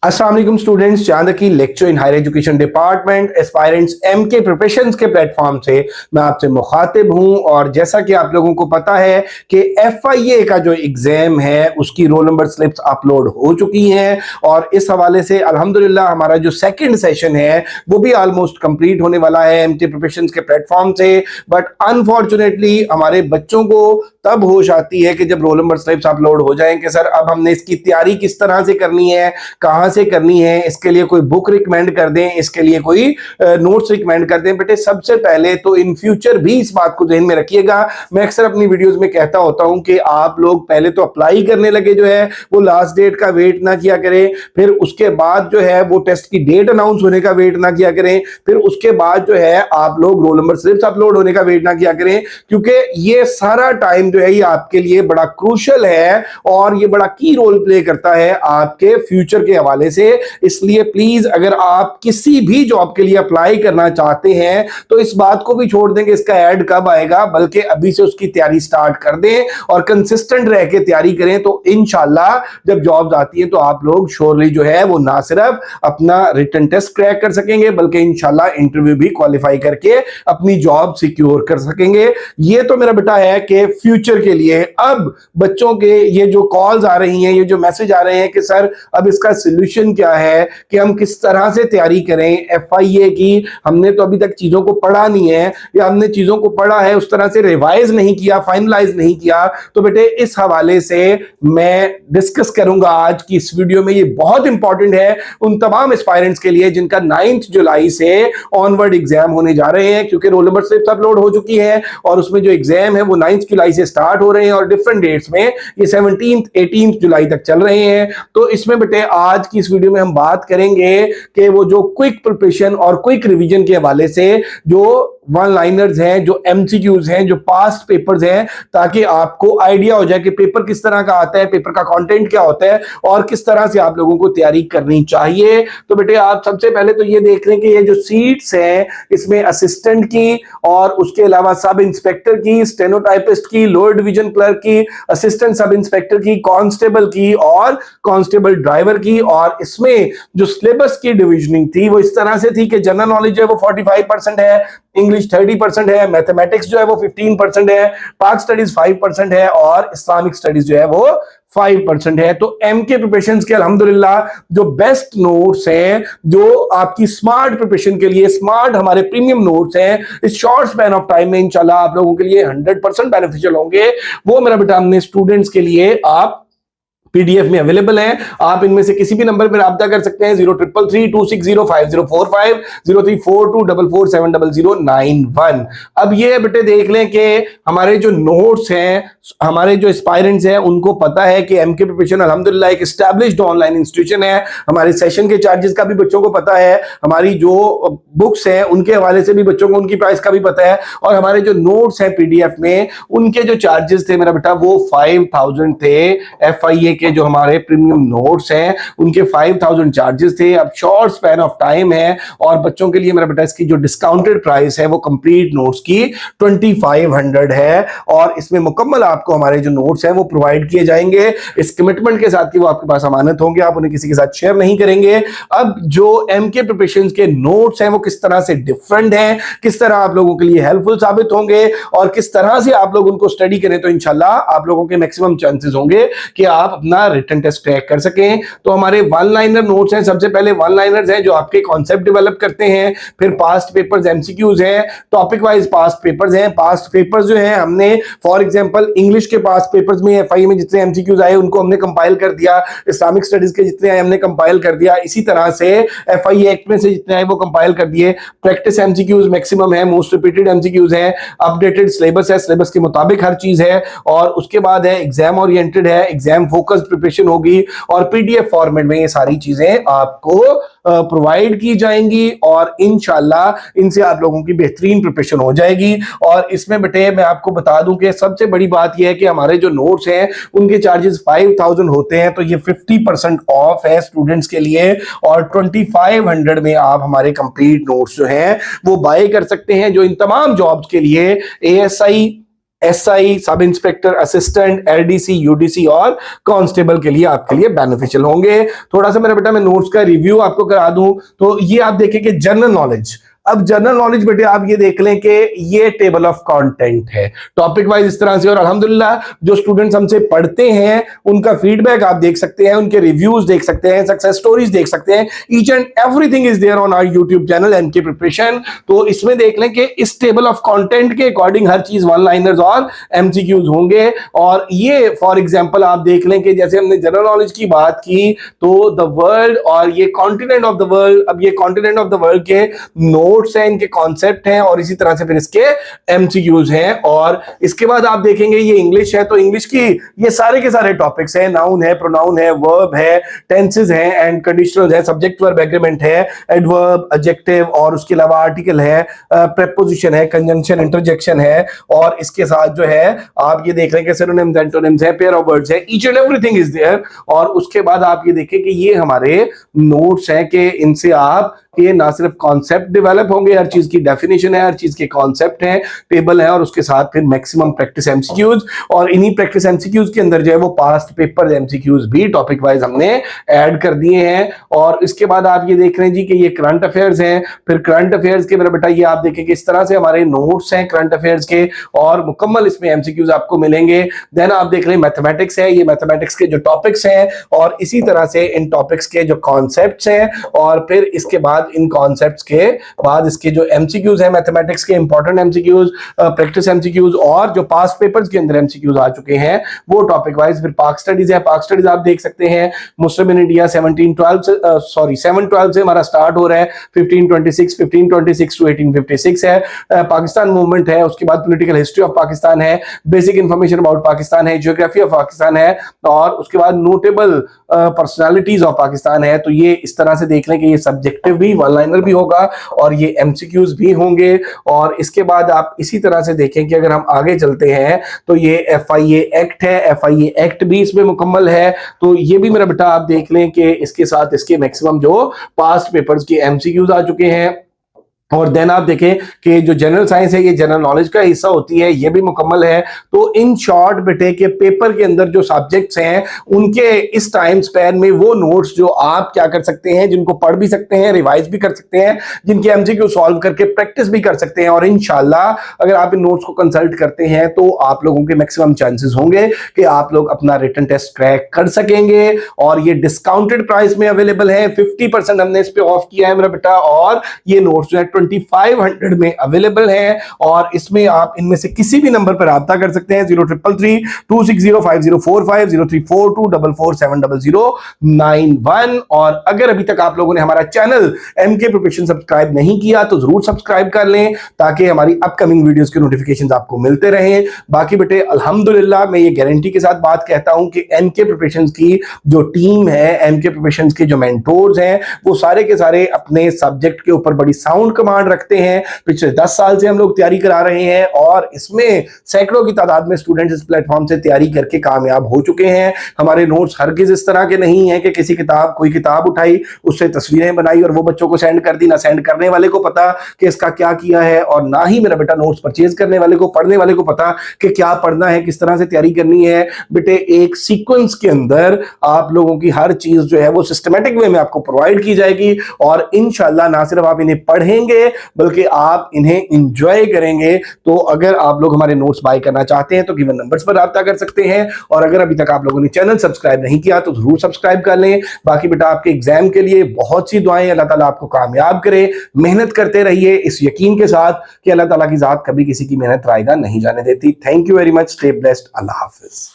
अस्सलाम वालेकुम स्टूडेंट्स, चांद की lecture in higher education department aspirants MK preparations के प्लेटफॉर्म से मैं आपसे मुखातिब हूं। और जैसा कि आप लोगों को पता है कि एफआईए का जो एग्जाम है उसकी रोल नंबर स्लिप्स अपलोड हो चुकी हैं और इस हवाले से अल्हम्दुलिल्लाह हमारा जो सेकंड सेशन है वो भी ऑलमोस्ट कंप्लीट होने वाला है एमके प्रिपरेशंस के प्लेटफॉर्म से। बट अनफॉर्चुनेटली हमारे बच्चों को तब होश आती है कि जब रोल नंबर स्लिप्स अपलोड हो जाएं कि सर अब हमने इसकी तैयारी किस तरह से करनी है, कहां से करनी है, इसके लिए कोई बुक रिकमेंड कर दें, इसके लिए कोई नोट्स रिकमेंड कर दें। बेटे सबसे पहले तो इन फ्यूचर भी इस बात को ध्यान में रखिएगा। मैं अक्सर अपनी वीडियोस में कहता होता हूं कि आप लोग पहले तो अप्लाई करने लगे जो है वो लास्ट डेट का वेट ना किया करें, फिर उसके बाद जो है वो टेस्ट की डेट अनाउंस होने का वेट ना किया करें, फिर उसके बाद जो है आप लोग रोल नंबर स्लिप्स अपलोड होने का वेट ना किया करें, क्योंकि ये सारा टाइम जो है ये आपके लिए बड़ा क्रूशियल है और ये बड़ा की रोल प्ले करता है आपके फ्यूचर के हवाले से। इसलिए प्लीज अगर आप किसी भी जॉब के लिए अप्लाई करना चाहते हैं तो इस बात को भी छोड़ दें कि इसका ऐड कब आएगा, बल्कि अभी से उसकी तैयारी स्टार्ट कर दें और कंसिस्टेंट रह के तैयारी करें। तो इंशाल्लाह जब जॉब्स आती है तो आप लोग श्योरली जो है वो ना सिर्फ अपना रिटन टेस्ट क्रैक कर सकेंगे बल्कि इंशाल्लाह इंटरव्यू भी क्वालिफाई करके अपनी जॉब सिक्योर कर सकेंगे। ये तो मेरा बेटा है कि फ्यूचर के लिए। अब बच्चों के ये जो कॉल्स आ रही हैं, ये जो मैसेज आ रहे हैं कि सर अब इसका सोल्यूशन क्या है कि हम किस तरह से तैयारी करें एफआईए की, हमने तो अभी तक चीजों को पढ़ा नहीं है या हमने चीजों को पढ़ा है उस तरह से रिवाइज नहीं किया, फाइनलाइज नहीं किया। तो बेटे इस हवाले से मैं डिस्कस करूंगा आज की इस वीडियो में। ये बहुत इंपॉर्टेंट है उन तमाम एस्पायरेंट्स के लिए जिनका 9 जुलाई से ऑनवर्ड एग्जाम होने जा रहे हैं, क्योंकि रोल नंबर स्लिप्स अपलोड हो चुकी है और उसमें जो एग्जाम है वो 9 जुलाई से स्टार्ट हो रहे हैं और डिफरेंट डेट्स में ये 17 18 जुलाई तक चल रहे हैं। तो इसमें बेटे आज की इस वीडियो में हम बात करेंगे कि वो जो क्विक प्रिपरेशन और क्विक रिवीजन के हवाले से जो वन लाइनर्स हैं, जो एमसीक्यूज हैं, जो पास्ट पेपर्स हैं, ताकि आपको आइडिया हो जाए कि पेपर किस तरह का आता है, पेपर का कंटेंट क्या होता है और किस तरह से आप लोगों को तैयारी करनी चाहिए। तो बेटे आप सबसे पहले तो ये देख लें कि ये जो सीट्स हैं इसमें असिस्टेंट की और उसके अलावा सब इंस्पेक्टर की, स्टेनोटाइपिस्ट की, लोअर डिवीजन क्लर्क की, असिस्टेंट सब इंस्पेक्टर की, कांस्टेबल की और कांस्टेबल ड्राइवर की। और इसमें जो सिलेबस की डिविजनिंग थी वो इस तरह से थी कि जनरल नॉलेज है वो 45% है, इंग्लिश 30% है, मैथमेटिक्स जो है वो 15% है, पाक स्टडीज 5% है और इस्लामिक स्टडीज जो है वो 5% है। तो एमके प्रिपरेशंस के अल्हम्दुलिल्लाह जो बेस्ट नोट्स हैं, जो आपकी स्मार्ट प्रिपरेशन के लिए स्मार्ट हमारे प्रीमियम नोट्स हैं, इस शॉर्ट स्पैन ऑफ टाइम में इंशाल्लाह आप लोगों के लिए 100% बेनिफिशियल होंगे। वो मेरा बेटा हमने स्टूडेंट्स के लिए आप पीडीएफ में अवेलेबल है। आप इनमें से किसी भी नंबर पर राब्ता कर सकते हैं 0333260505 034244770091। अब ये बेटे देख लें कि हमारे जो नोट्स हैं, हमारे जो एस्पायरेंट्स हैं उनको पता है कि एमके प्रिपरेशन अल्हम्दुलिल्लाह एक एस्टैब्लिश्ड ऑनलाइन इंस्टीट्यूशन है। हमारे सेशन के चार्जेस का भी बच्चों को पता है, हमारी जो बुक्स हैं उनके हवाले से भी बच्चों को उनकी प्राइस का भी पता है और हमारे जो नोट्स हैं पीडीएफ में उनके जो चार्जेस थे मेरा बेटा वो 5000 थे। एफआईए के जो हमारे प्रीमियम नोट्स हैं उनके 5000 चार्जेस थे। अब शॉर्ट स्पैन ऑफ टाइम है और बच्चों के लिए मेरा बेटा इसकी जो डिस्काउंटेड प्राइस है वो कंप्लीट नोट्स की 2500 है और इसमें मुकम्मल आपको हमारे जो नोट्स हैं वो प्रोवाइड किए जाएंगे इस कमिटमेंट के साथ कि वो आपके पास अमानत होंगे, आप उन्हें किसी के साथ शेयर नहीं करेंगे। अब जो एमके प्रिपरेशन के नोट्स हैं वो किस तरह से डिफरेंट हैं, किस तरह आप लोगों के लिए हेल्पफुल साबित होंगे और किस तरह से आप लोग उनको स्टडी करें तो इंशाल्लाह आप लोगों के मैक्सिमम चांसेस होंगे कि आप अपना रिटन टेस्ट क्रैक कर सकें। तो हमारे वन लाइनर नोट्स हैं, सबसे पहले वन लाइनर्स हैं जो आपके कॉन्सेप्ट डेवलप करते हैं, फिर पास्ट पेपर्स एमसीक्यूज हैं, टॉपिक वाइज पास्ट पेपर्स हैं। पास्ट पेपर्स जो हैं हमने फॉर एग्जांपल इंग्लिश के पास्ट पेपर्स में एफआई में जितने एमसीक्यूज आए उनको हमने कंपाइल कर दिया, इस्लामिक स्टडीज के जितने आए हमने कंपाइल कर दिया, इसी तरह से एफआई एक्ट में से जितने आए वो कंपाइल कर दिए। प्रैक्टिस एमसीक्यूज मैक्सिमम है, मोस्ट रिपीटेड एमसीक्यूज हैं, अपडेटेड सिलेबस है, सिलेबस के मुताबिक हर चीज है और उसके बाद है एग्जाम ओरिएंटेड है, एग्जाम फोकस्ड प्रिपरेशन होगी और पीडीएफ फॉर्मेट में ये सारी चीजें आपको प्रोवाइड की जाएंगी और इंशाल्लाह इनसे आप लोगों की बेहतरीन प्रिपरेशन हो जाएगी। और इसमें बेटे मैं आपको बता दूं कि सबसे बड़ी बात यह है कि हमारे जो नोट्स हैं उनके चार्जेस 5000 होते हैं, तो ये 50% ऑफ है स्टूडेंट्स के लिए और 2500 में आप हमारे कंप्लीट नोट्स जो हैं वो बाय कर सकते हैं, जो इन तमाम जॉब्स के लिए ASI, SI, sub inspector, assistant, LDC, UDC और कांस्टेबल के लिए आपके लिए बेनिफिशियल होंगे। थोड़ा सा मेरा बेटा मैं नोट्स का रिव्यू आपको करा दूं तो ये आप देखें कि जनरल नॉलेज। अब जनरल नॉलेज बेटे आप ये देख लें कि ये टेबल ऑफ कंटेंट है टॉपिक वाइज इस तरह से, और अल्हम्दुलिल्लाह जो स्टूडेंट्स हमसे पढ़ते हैं उनका फीडबैक आप देख सकते हैं, उनके रिव्यूज देख सकते हैं, सक्सेस स्टोरीज देख सकते हैं। Each and everything is there on our YouTube channel MK preparation. तो इसमें देख लें कि इस टेबल ऑफ कंटेंट के अकॉर्डिंग हर चीज वन लाइनर्स और एमसीक्यूज होंगे। और ये फॉर एग्जांपल आप देख लें कि जैसे हमने जनरल नॉलेज की बात की तो द वर्ल्ड और ये कॉन्टिनेंट ऑफ द वर्ल्ड, अब ये कॉन्टिनेंट ऑफ द वर्ल्ड के नोट्स हैं, इनके कॉन्सेप्ट हैं और इसी तरह से फिर इसके एमसीक्यूज हैं। और इसके बाद आप देखेंगे ये इंग्लिश है तो इंग्लिश की ये सारे के सारे टॉपिक्स हैं, नाउन है, प्रोनाउन है, वर्ब है, टेंसेस है एंड कंडीशनल्स है, सब्जेक्ट वर्ब एग्रीमेंट है, एडवर्ब, एडजेक्टिव और उसके अलावा आर्टिकल है, प्रेपोजिशन है, कंजंक्शन, इंटरजेक्शन है और इसके साथ जो है आप ये देख रहे हैं कि सिनोनिम्स, एंटोनिम्स है, पेयर ऑफ वर्ड्स है, each and everything is there. और उसके बाद आप ये देखें कि ये हमारे नोट्स हैं कि इनसे आप ये ना सिर्फ कॉन्सेप्ट डेवलप होंगे, हर चीज की डेफिनेशन है, हर चीज के कॉन्सेप्ट हैं, टेबल है और उसके साथ फिर मैक्सिमम प्रैक्टिस एमसीक्यूज। और इन्हीं प्रैक्टिस एमसीक्यूज के अंदर जो है वो पास्ट पेपर एमसीक्यूज भी टॉपिक वाइज हमने ऐड कर दिए हैं। और इसके बाद आप ये देख रहे हैं जी कि ये करंट अफेयर्स हैं। फिर करंट अफेयर्स के मेरा बेटा ये आप देखें कि इस तरह से हमारे नोट्स हैं करंट अफेयर्स के और मुकम्मल इसमें एमसीक्यूज आपको मिलेंगे। देन आप देख रहे हैं मैथमेटिक्स है, ये मैथमेटिक्स के जो टॉपिक्स हैं और इसी तरह से इन टॉपिक्स के जो कॉन्सेप्ट्स हैं और फिर इसके बाद इन कॉन्सेप्ट्स के बाद इसके जो एमसीक्यूज हैं मैथमेटिक्स के इंपॉर्टेंट एमसीक्यूज, प्रैक्टिस एमसीक्यूज और जो पास्ट पेपर्स के अंदर एमसीक्यूज आ चुके हैं वो टॉपिक वाइज। फिर पाक स्टडीज है, पाक स्टडीज आप देख सकते हैं मुस्लिम इन इंडिया 1712 से 712 से हमारा स्टार्ट हो रहा है, 1526 टू 1856 है, पाकिस्तान मूवमेंट है, उसके बाद पॉलिटिकल हिस्ट्री ऑफ पाकिस्तान है, बेसिक इंफॉर्मेशन अबाउट पाकिस्तान है, ज्योग्राफी ऑफ पाकिस्तान है और उसके बाद नोटेबल पर्सनालिटीज ऑफ पाकिस्तान है। तो ये इस तरह से देख लें कि ये सब्जेक्टिव भी वन लाइनर भी होगा और ये एमसीक्यूज भी होंगे। और इसके बाद आप इसी तरह से देखें कि अगर हम आगे चलते हैं तो ये एफआईए एक्ट है, एफआईए एक्ट भी इसमें मुकम्मल है। तो ये भी मेरा बेटा आप देख लें कि इसके साथ इसके मैक्सिमम जो पास्ट पेपर्स के एमसीक्यूज आ चुके हैं। और देन आप देखें कि जो जनरल साइंस है ये जनरल नॉलेज का हिस्सा होती है, ये भी मुकम्मल है। तो इन शॉर्ट बेटे के पेपर के अंदर जो सब्जेक्ट्स हैं उनके इस टाइम स्पैन में वो नोट्स जो आप क्या कर सकते हैं, जिनको पढ़ भी सकते हैं, रिवाइज भी कर सकते हैं, जिनके एमसीक्यू सॉल्व करके प्रैक्टिस भी कर सकते हैं। और इंशाल्लाह अगर आप इन नोट्स को कंसल्ट करते हैं तो आप लोगों के मैक्सिमम चांसेस होंगे कि आप लोग अपना रिटन टेस्ट क्रैक कर सकेंगे। और ये डिस्काउंटेड प्राइस में अवेलेबल है, 50% हमने इस पे ऑफ किया है मेरा बेटा। और ये नोट्स जो है 2500 में अवेलेबल है और इसमें आप इनमें से किसी भी नंबर पर राब्ता कर सकते हैं, 033326050450 0342447091। और अगर अभी तक आप लोगों ने हमारा चैनल एमके प्रिपरेशन सब्सक्राइब नहीं किया तो जरूर सब्सक्राइब कर लें ताकि हमारी अपकमिंग वीडियोस के नोटिफिकेशंस आपको मिलते रहें। बाकी बेटे अल्हम्दुलिल्लाह मैं ये गारंटी के साथ बात कहता हूं कि एमके प्रिपरेशन की जो टीम है, एमके प्रिपरेशन के जो मेंटोर्स हैं वो सारे के सारे अपने सब्जेक्ट के ऊपर बड़ी साउंड कमांड रखते हैं। पिछले 10 साल से हम लोग तैयारी करा रहे हैं और इसमें सैकड़ों की तादाद में स्टूडेंट्स इस प्लेटफॉर्म से तैयारी करके कामयाब हो चुके हैं। हमारे नोट्स हरगिज इस तरह के नहीं है कि किसी कोई किताब उठाई उससे तस्वीरें बनाई और वो बच्चों को सेंड कर दी, ना सेंड करने वाले को पता कि इसका क्या किया है और ना ही मेरा बेटा नोट्स परचेज करने वाले को, पढ़ने वाले को पता कि क्या पढ़ना है, किस तरह से तैयारी करनी है। बेटे एक सीक्वेंस के अंदर आप लोगों की हर चीज जो है वो सिस्टमैटिक वे में आपको प्रोवाइड की जाएगी और इंशाल्लाह ना सिर्फ आप इन्हें पढ़ेंगे बल्कि आप इन्हें एंजॉय करेंगे। तो अगर आप लोग हमारे नोट्स बाय करना चाहते हैं तो गिवन नंबर्स पर राब्ता कर सकते हैं। और अगर अभी तक आप लोगों ने चैनल सब्सक्राइब नहीं किया तो जरूर सब्सक्राइब कर लें। बाकी बेटा आपके एग्जाम के लिए बहुत सी दुआएं, अल्लाह ताला आपको कामयाब करे। मेहनत करते रहिए इस यकीन के साथ कि अल्लाह ताला की जात कभी किसी की मेहनत रायगा नहीं जाने देती। Thank you very much, stay blessed, Allah Hafiz.